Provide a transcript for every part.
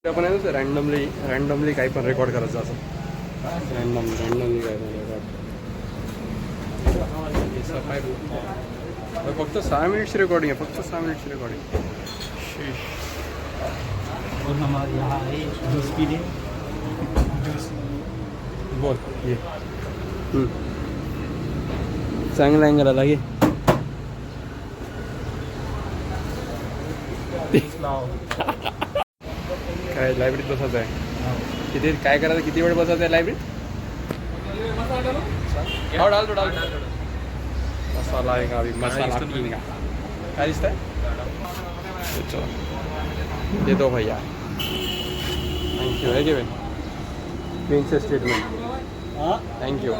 आपण आहे रॅन्डमली काही पण रेकॉर्ड करायचं असं रॅन्डमली काय पण रेकॉर्ड फक्त 6 मिनिट्स रेकॉर्डिंग आहे फक्त 6 मिनिट्स रेकॉर्डिंग बोल ये चांगला अँगल आला की काय लायब्ररीत बसायचं आहे किती काय करायचं किती वेळ बसायचं आहे लायब्ररीत मसाला आहे का अभी मसाला किंग काय दिसतंय चलो दे दो भैया थँक्यू है गिवन प्रिंसेस स्टेटमेंट थँक्यू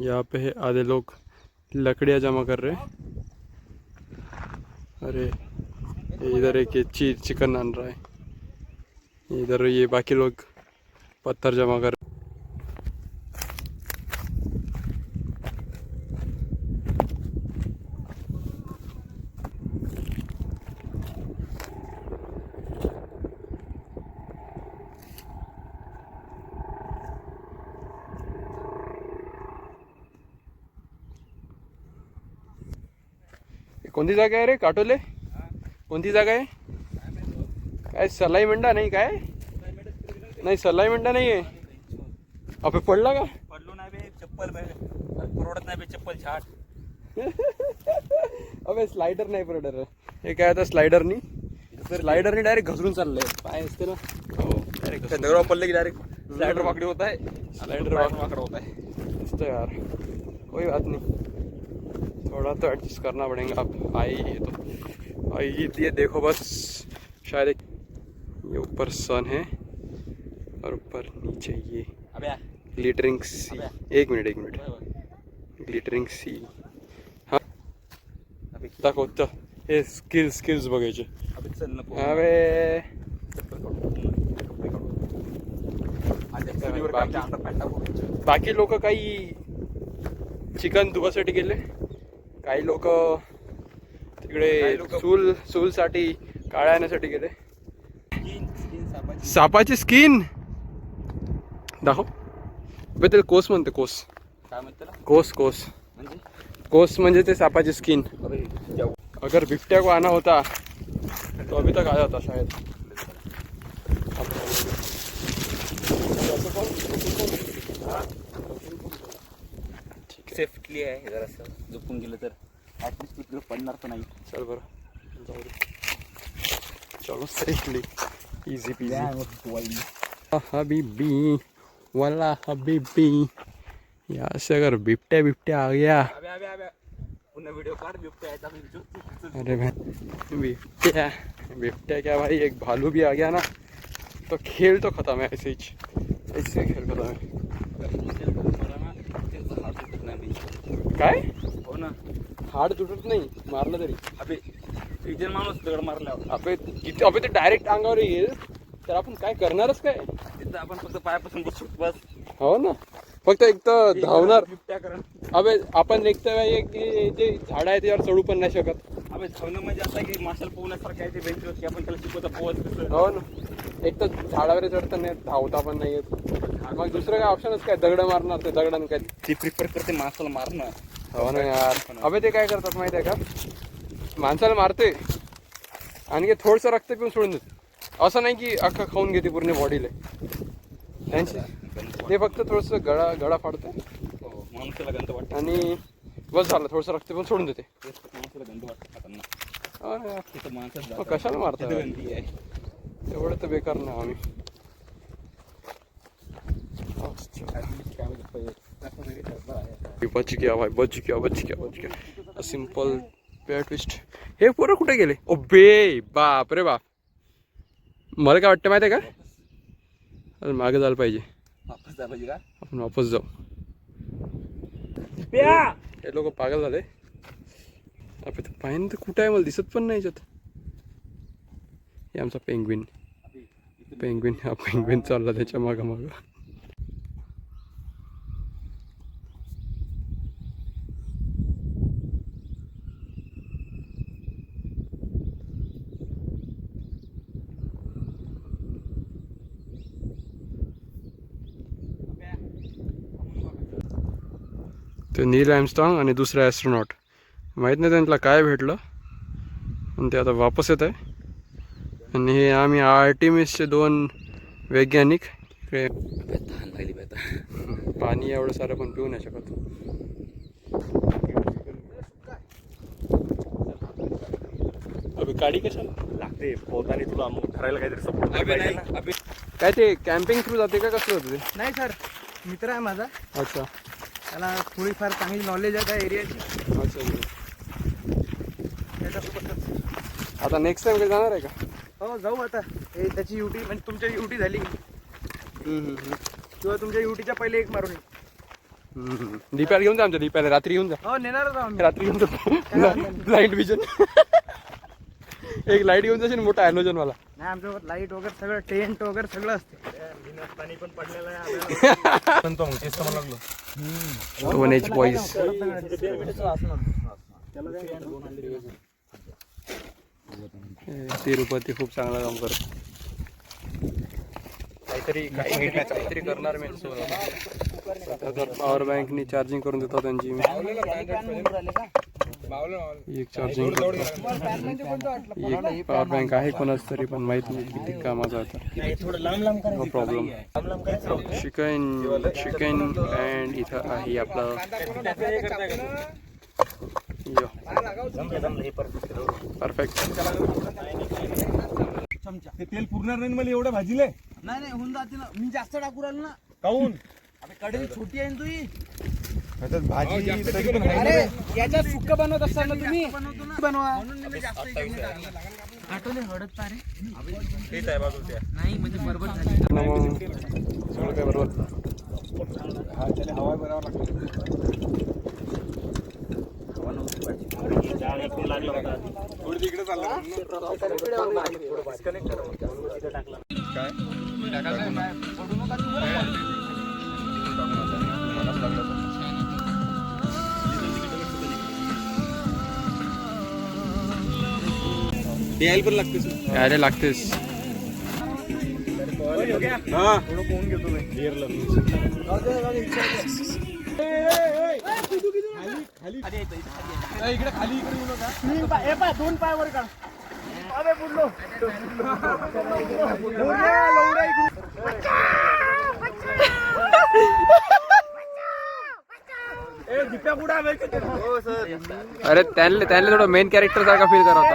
यहाँ पे है आधे लोग लकड़ियाँ जमा कर रहे हैं। अरे इधर एक चिकन आन रहा है इधर ये बाकी लोग पत्थर जमा कर कोणती जागा आहे रे काटोले कोणती जागा आहे काय सलाई मंडा नाही काय नाही सलाई मंडा नाही आहे अबे पडला का पडलो नाही बे चप्पल परवडत नाही बे चप्पल छाट अबे स्लायडर नाही परवडर हे काय आता स्लायडरनी डायरेक्ट घसरून चाललंय पाय असते ना हो डायरेक्ट दगडावर पडले की डायरेक्ट स्लायडर वाकडी होत आहे स्लायडर वाकड होत आहे दिसतं यार कोई बात नहीं थोड़ा तो एडजस्ट करना पड़ेगा अब आई ये देखो बस शायद ये ऊपर सन है और ऊपर नीचे ये ग्लिटरिंग सी एक मिनट ग्लिटरिंग सी हाँ दाखव हे स्किल्स बघायचे अबे बाकी लोक काही चिकन धुवासाठी गेले काही लोक तिकडे चूलसाठी काळ्या आणण्यासाठी गेले सापाची स्किन दाखव बे त्याला कोस म्हणते कोस काय म्हणते कोस म्हणजे ते सापाची स्किन अगर बिबट्या को आना होता तो अभी तक आया होता शायद सेफ्टली आहे जरासं झोपून गेलं तर ॲटलिस्ट तिकडे पडणार तर नाही चल बरं जाऊ दे चलो सेफली इजी पीजी हबीबी वाला हबीबी यहाँ से अगर बिबट्या आ गया पुन्हा व्हिडिओ काढ बिबट्या अरे भाई बिबट्या क्या भाई एक भालू भी आ गया ना तो खेल तो खत्म है ऐसे खेल खत्म है काय हो ना हाड तुटत नाही मारलं तरी अबे एक माणूस दगड मारल्यावर अबे ते डायरेक्ट अंगावर येईल तर आपण काय करणारच काय तिथं आपण फक्त पायापासून बसू बस हो ना फक्त एक तर धावणार बिबट्या करण अबे आपण एक तर जे झाड आहे त्यावर चढू पण नाही शकत अबे धावणं म्हणजे आता की माशाला पोहण्यासारखं आहे ते बेंचवर की आपण त्याला शिकवता पोहत कसं हो ना एक तर झाडावर चढता नाही धावता पण नाही येत मग दुसरं काय ऑप्शनच काय दगड मारणार ते दगडानं काय ती प्रिफर करते माणसाला मारणं हो ना यार अबे ते काय करतात माहिती आहे का माणसाला मारते आणि ते थोडंसं रक्त पिऊन सोडून देते असं नाही की अख्खा खाऊन घेते पूर्ण बॉडीला त्यांची ते फक्त थोडंसं गळा फाडते माणसाला गंध वाटतं आणि बस झालं थोडंसं रक्त पण सोडून देते माणसाला गंध वाटतं खाताना हो कशाला मारतात गंधी आहे एवढं तर बेकार ना आम्ही बच गया सिंपल पेअर ट्विस्ट हे पोरं कुठे गेले ओ बे बाप रे बाप मला काय वाटतं माहिती आहे का मागे जायला पाहिजे वापस जा पाहिजे का आपण वापस जाऊ हे लोक पागल झाले. आपण पाहिजे तर कुठं आहे मला दिसत पण नाही याच्यात. हे आमचा पेंग्विन हा पेंग्विन चालला त्याच्या मागं मागं. ते नील आर्मस्ट्रॉंग आणि दुसरा ॲस्ट्रॉनॉट माहीत नाही त्यांना काय भेटलं पण ते आता वापस येत आहे. आणि हे आम्ही आर्टिमिसचे 2 वैज्ञानिक इकडे पाणी एवढं सारं पण पिऊ नाही शकत. अबे गाडी कशाला लागते पोहताना तुला मग धरायला काहीतरी सपोर्ट. काय ते कॅम्पिंग थ्रू जाते का कसलं होतं ते? नाही सर, मित्र आहे माझा, अच्छा त्याला थोडीफार चांगली नॉलेज आहे त्या एरियाची. अच्छा. त्याच्यासोबत आता नेक्स्ट टाइम काही जाणार आहे का? हो जाऊ आता. हे त्याची युटी म्हणजे तुमच्या युटी झाली किंवा तुमच्या युटीच्या पहिले एक मारून येईल. दीप्याला घेऊन जा. आमच्या दीप्याला रात्री घेऊन जा. हो नेणारच आहोत आम्ही. रात्री घेऊन जा. लाईट विजन एक लाईट घेऊन जाशील मोठा हॅलोजन वाला. नाही आमच्यावर लाईट वगैरे सगळं टेंट वगैरे सगळं असते. पाणी पण पडलेलं आहे. पण तो तेच तर लागलो. 1H boys. तिरुपती खूप चांगला काम करत. काहीतरी करणार मी. पॉवर बँकनी चार्जिंग करून देतो त्यांची मी. एक चार्जिंग एक पॉवर बँक आहे कोणाच तरी पण माहित नाही किती कामाचा होता. No problem. चिकन अँड इथं आहे आपलं परफेक्ट. ते तेल पुरणार नाही मला एवढं भाजीले. नाही होऊन जाते ना. मी जास्त टाकू राहिलो ना. काऊन अबे कढई छोटी आहे ना तुझी. भाजी अरे याच्यात सुक्क बनवत असताल ना तुम्ही. बनवा आठवले हळद तारे तेच आहे बाजूच्या. नाही म्हणजे बरोबर झाली. सगळं काय बरोबर. हा त्याला हवा बनावं लागतं. लागला होता थोडी तिकडे चालला द्यायला पण लागतेस. यायला लागतेस. हा थोडं कोण घेतो इकडे खाली इकडे येऊ नका. 2 पाय वर काढ. अरे त्यांना थोडं मेन कॅरेक्टर सारखा फील करा होता.